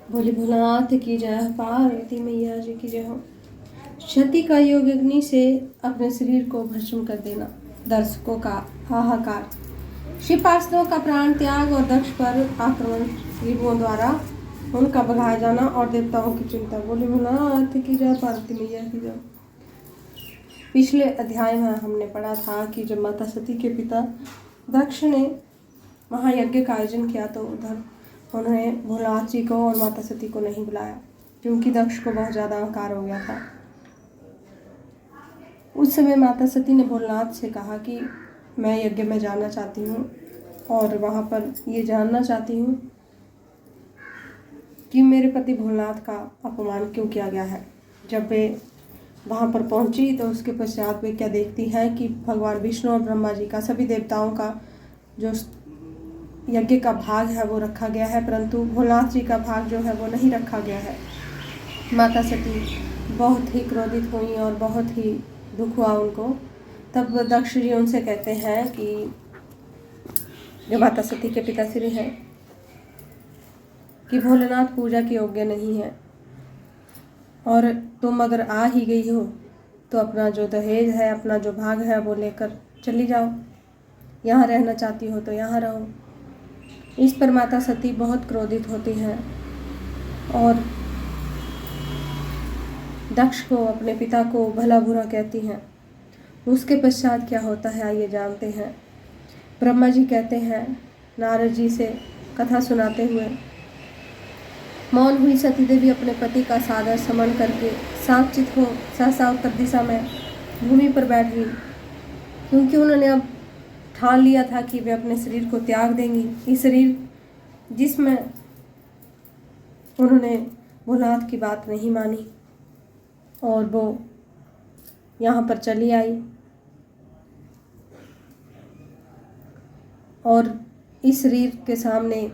बोले भोलानाथ की जय, पार्वती मैया जी की जय हो। क्षति का योग अग्नि से अपने शरीर को भस्म कर देना। दर्शकों का हाहाकार। शिव पार्षदों का प्राण त्याग और दक्ष पर आक्रमण, रिपुओं द्वारा उनका भगाया जाना और देवताओं की चिंता। बोले भोलानाथ की जय, पार्वती मैया की जय। पिछले अध्याय में हमने पढ़ा था कि जब माता सती के पिता दक्ष ने महायज्ञ का आयोजन किया तो उधर उन्होंने भोलानाथ जी को और माता सती को नहीं बुलाया, क्योंकि दक्ष को बहुत ज़्यादा अहंकार हो गया था। उस समय माता सती ने भोलानाथ से कहा कि मैं यज्ञ में जाना चाहती हूँ और वहाँ पर ये जानना चाहती हूँ कि मेरे पति भोलानाथ का अपमान क्यों किया गया है। जब वे वहाँ पर पहुँची तो उसके पश्चात वे क्या देखती है कि भगवान विष्णु और ब्रह्मा जी का, सभी देवताओं का जो यज्ञ का भाग है वो रखा गया है, परंतु भोलानाथ जी का भाग जो है वो नहीं रखा गया है। माता सती बहुत ही क्रोधित हुई और बहुत ही दुख हुआ उनको। तब दक्ष जी उनसे कहते हैं कि जो माता सती के पिताश्री हैं कि भोलेनाथ पूजा के योग्य नहीं है और तुम अगर आ ही गई हो तो अपना जो दहेज है, अपना जो भाग है वो लेकर चली जाओ। यहाँ रहना चाहती हो तो यहाँ रहो। इस पर माता सती बहुत क्रोधित होती हैं और दक्ष को, अपने पिता को भला बुरा कहती हैं। उसके पश्चात क्या होता है आइए जानते हैं। ब्रह्मा जी कहते हैं नारद जी से कथा सुनाते हुए, मौन हुई सती देवी अपने पति का सादर समन करके सावचित हो सहसा उत्तर दिशा में भूमि पर बैठ गई, क्योंकि उन्होंने अब ठान लिया था कि वे अपने शरीर को त्याग देंगी। इस शरीर जिसमें उन्होंने भोलानाथ की बात नहीं मानी और वो यहाँ पर चली आई और इस शरीर के सामने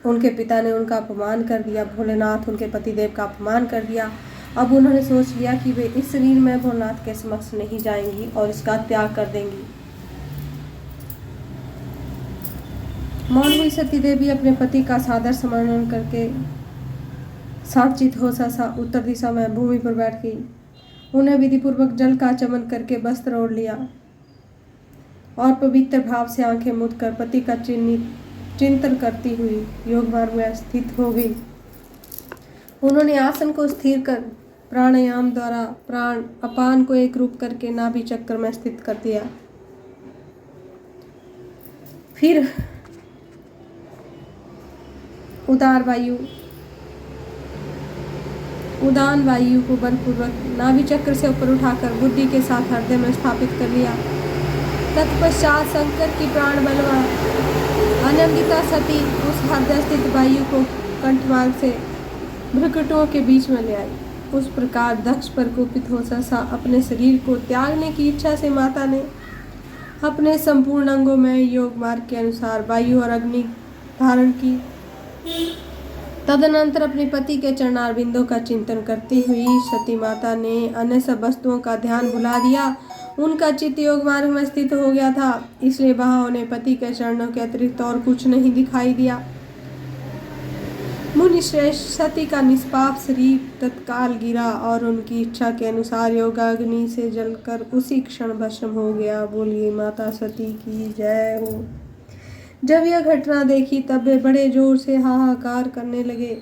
उनके पिता ने उनका अपमान कर दिया। भोलेनाथ उनके पतिदेव का अपमान कर दिया। अब उन्होंने सोच लिया कि वे इस शरीर में भोलेनाथ के समक्ष नहीं जाएंगी और इसका त्याग कर देंगी। मौन हुई सती देवी अपने पति का सादर समर्पण करके सावचित हो सहसा उत्तर दिशा में भूमि पर बैठ गई। उन्हें विधिपूर्वक जल का चमन करके वस्त्र ओढ़ लिया और पवित्र भाव से आंखें मूंद कर पति का चिंतन करती हुई योग मार्ग में स्थित हो गई। उन्होंने आसन को स्थिर कर प्राणायाम द्वारा प्राण अपान को एक रूप करके नाभि चक्र में स्थित कर दिया। फिर उदान वायु को बलपूर्वक नाभि चक्र से ऊपर उठाकर बुद्धि के साथ हृदय में स्थापित कर लिया। तत्पश्चात शंकर की प्राण बलवा आनंदिता सती उस हृदय स्थित वायु को कंठमार्ग से भ्रुकुटियों के बीच में ले आई। उस प्रकार दक्ष पर कुपित हो सहसा अपने शरीर को त्यागने की इच्छा से माता ने अपने संपूर्ण अंगों में योग मार्ग के अनुसार वायु और अग्नि धारण की। तदनंतर अपने पति के चरणारविंदों का चिंतन करती हुई सती माता ने अन्य सब वस्तुओं का ध्यान भुला दिया। उनका चित्त योग मार्ग में स्थित हो गया था, इसलिए वहां उन्हें पति के चरणों के अतिरिक्त और कुछ नहीं दिखाई दिया। मुनि श्रेष्ठ सती का निष्पाप शरीर तत्काल गिरा और उनकी इच्छा के अनुसार योगाग्नि से जलकर उसी क्षण भस्म हो गया। बोलिए माता सती की जय हो। जब यह घटना देखी तब वे बड़े जोर से हाहाकार करने लगे।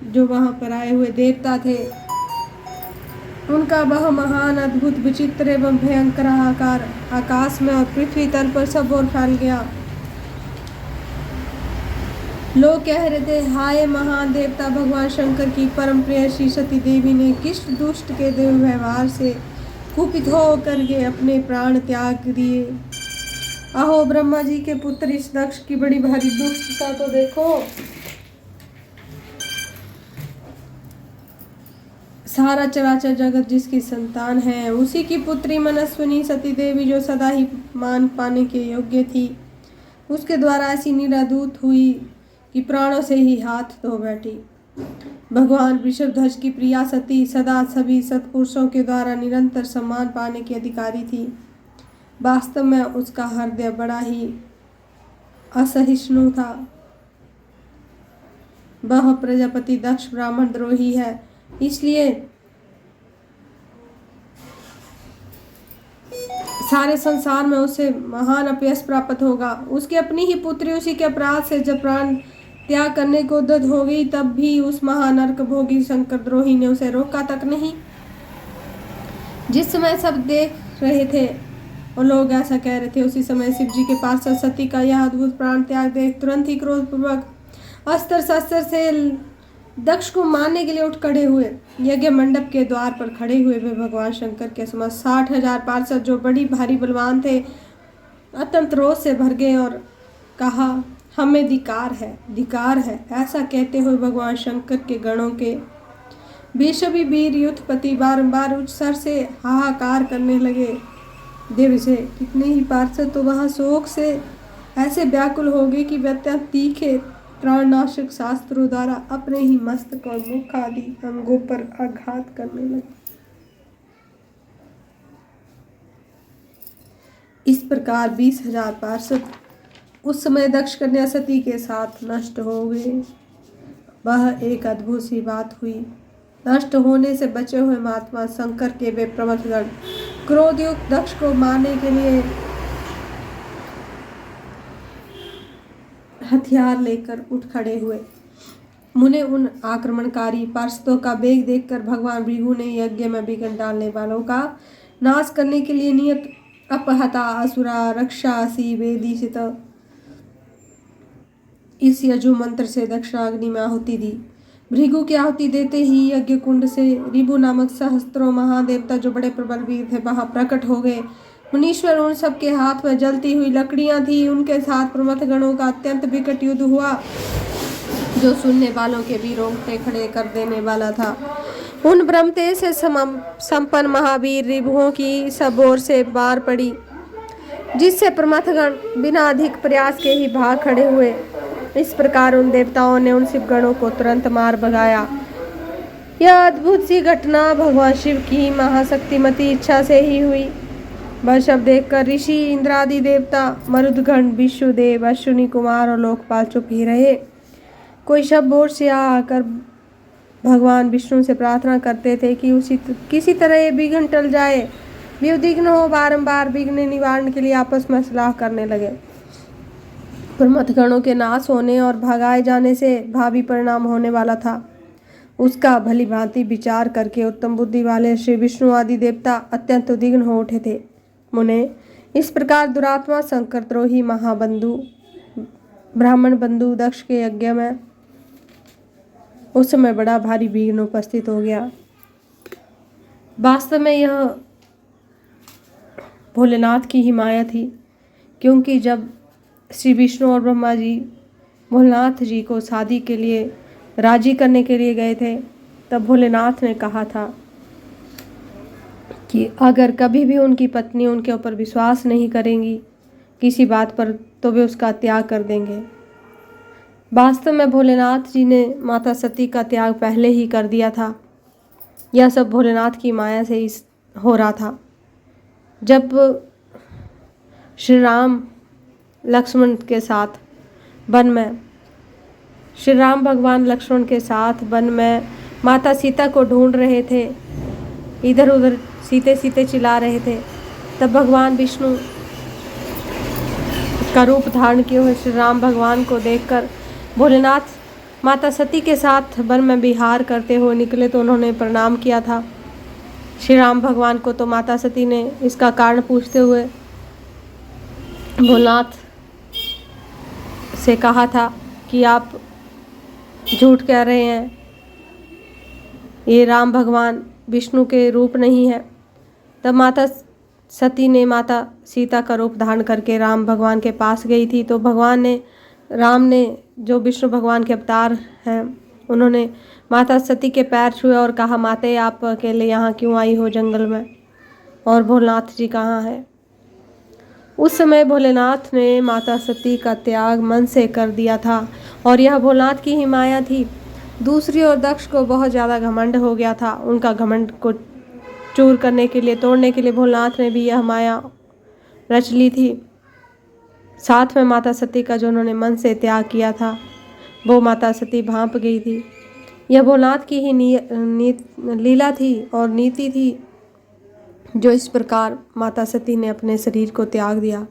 जो वहां पर आए हुए देवता थे उनका वह महान अद्भुत विचित्र एवं भयंकर हाहाकार आकाश में और पृथ्वी तल पर सब ओर फैल गया। लोग कह रहे थे, हाय महान देवता भगवान शंकर की परम प्रेयसी सती देवी ने किस दुष्ट के दुर्व्यवहार से कुपित होकर के अपने प्राण त्याग दिए। अहो ब्रह्मा जी के पुत्र इस दक्ष की बड़ी भारी दुष्टता तो देखो। सारा चराचर जगत जिसकी संतान है उसी की पुत्री मनस्विनी सती देवी जो सदा ही मान पाने के योग्य थी, उसके द्वारा ऐसी निरादूत हुई कि प्राणों से ही हाथ धो बैठी। भगवान वृषभध्वज की प्रिया सती सदा सभी सत्पुरुषों के द्वारा निरंतर सम्मान पाने की अधिकारी थी। वास्तव में उसका हृदय बड़ा ही असहिष्णु था। वह प्रजापति दक्ष ब्राह्मण द्रोही है, इसलिए सारे संसार में उसे महान अपयश प्राप्त होगा। उसकी अपनी ही पुत्री उसी के अपराध से जब प्राण त्याग करने को उद्यत हो गई, तब भी उस महानर्क भोगी शंकर द्रोही ने उसे रोका तक नहीं। जिस समय सब देख रहे थे और लोग ऐसा कह रहे थे, उसी समय शिव जी के पास सती का यह अद्भुत प्राण त्याग देख तुरंत ही क्रोधपूर्वक अस्त्र शस्त्र से दक्ष को मारने के लिए उठ खड़े हुए। यज्ञ मंडप के द्वार पर खड़े हुए वे भगवान शंकर के समस्त 60,000 पार्षद, जो बड़ी भारी बलवान थे, अत्यंत रोष से भर गए और कहा, हमें धिक्कार है। ऐसा कहते हुए भगवान शंकर के गणों के बेशबी वीर युद्धपति बारंबार उच्च स्वर से हाहाकार करने लगे। देव से कितने ही पार्षद तो वहां शोक से ऐसे व्याकुल हो गए कि वे अत्यंत तीखे प्राणनाशक शास्त्रों द्वारा अपने ही मस्तक और मुख आदि अंगों पर आघात करने लगे। इस प्रकार 20,000 पार्षद उस समय दक्ष कन्या सती के साथ नष्ट हो गए। वह एक अद्भुत सी बात हुई। नष्ट होने से बचे हुए महात्मा शंकर के वे प्रमथगण क्रोधयुक्त दक्ष को मारने के लिए हथियार लेकर उठ खड़े हुए। मुने उन आक्रमणकारी पार्षदों का वेग देखकर भगवान भृगु ने यज्ञ में विघ्न डालने वालों का नाश करने के लिए नियत अपहता असुरा रक्षासी वेदिशित इस यजु मंत्र से दक्षिणाग्नि में आहुति दी। भृगु की आहुति देते ही यज्ञ कुंड से रिभु नामक सहस्त्रों महादेवता, जो बड़े प्रबल वीर थे, वहां प्रकट हो गए। मुनीश्वर उन सबके हाथ में जलती हुई लकड़ियां थी। उनके साथ प्रमथ गणों का अत्यंत विकट युद्ध हुआ, जो सुनने वालों के भी रोंगटे खड़े कर देने वाला था। उन ब्रह्मतेज से संपन्न महावीर रिभुओं की सब ओर से बार पड़ी, जिससे प्रमथगण बिना अधिक प्रयास के ही भाग खड़े हुए। इस प्रकार उन देवताओं ने उन शिव गणों को तुरंत मार भगाया। यह अद्भुत सी घटना भगवान शिव की महाशक्तिमती इच्छा से ही हुई। वह सब देखकर ऋषि, इंद्रादि देवता, मरुदगण, विश्वदेव, अश्विनी कुमार और लोकपाल चुप ही रहे। कोई सब ओर से आकर भगवान विष्णु से प्रार्थना करते थे कि किसी तरह ये विघ्न टल जाए। वे उद्विग्न हो बारंबार विघ्न निवारण के लिए आपस में सलाह करने लगे। प्रमथगणों के नाश होने और भगाए जाने से भावी परिणाम होने वाला था, उसका भली भांति विचार करके उत्तम बुद्धि वाले श्री विष्णु आदि देवता अत्यंत उद्विग्न हो उठे थे। मुने, इस प्रकार दुरात्मा शंकर द्रोही महाबंधु ब्राह्मण बंधु दक्ष के यज्ञ में उस समय बड़ा भारी विघ्न उपस्थित हो गया। वास्तव में यह भोलेनाथ की ही माया थी, क्योंकि जब श्री विष्णु और ब्रह्मा जी भोलेनाथ जी को शादी के लिए राजी करने के लिए गए थे, तब भोलेनाथ ने कहा था कि अगर कभी भी उनकी पत्नी उनके ऊपर विश्वास नहीं करेंगी किसी बात पर, तो वे उसका त्याग कर देंगे। वास्तव में भोलेनाथ जी ने माता सती का त्याग पहले ही कर दिया था। यह सब भोलेनाथ की माया से ही हो रहा था। जब श्री राम लक्ष्मण के साथ वन में श्री राम भगवान लक्ष्मण के साथ वन में माता सीता को ढूंढ रहे थे, इधर उधर सीते सीते चिल्ला रहे थे, तब भगवान विष्णु का रूप धारण किए हुए श्री राम भगवान को देखकर भोलेनाथ माता सती के साथ वन में विहार करते हुए निकले, तो उन्होंने प्रणाम किया था श्री राम भगवान को। तो माता सती ने इसका कारण पूछते हुए भोलेनाथ से कहा था कि आप झूठ कह रहे हैं, ये राम भगवान विष्णु के रूप नहीं है। तब माता सती ने माता सीता का रूप धारण करके राम भगवान के पास गई थी। तो राम ने जो विष्णु भगवान के अवतार हैं, उन्होंने माता सती के पैर छुए और कहा, माते आप अकेले यहाँ क्यों आई हो जंगल में, और भोलेनाथ जी कहाँ हैं। उस समय भोलेनाथ ने माता सती का त्याग मन से कर दिया था, और यह भोलेनाथ की ही माया थी। दूसरी ओर दक्ष को बहुत ज़्यादा घमंड हो गया था। उनका घमंड को चूर करने के लिए, तोड़ने के लिए भोलेनाथ ने भी यह माया रच ली थी, साथ में माता सती का जो उन्होंने मन से त्याग किया था। वो माता सती भांप गई थी। यह भोलानाथ की ही लीला थी और नीति थी, जो इस प्रकार माता सती ने अपने शरीर को त्याग दिया।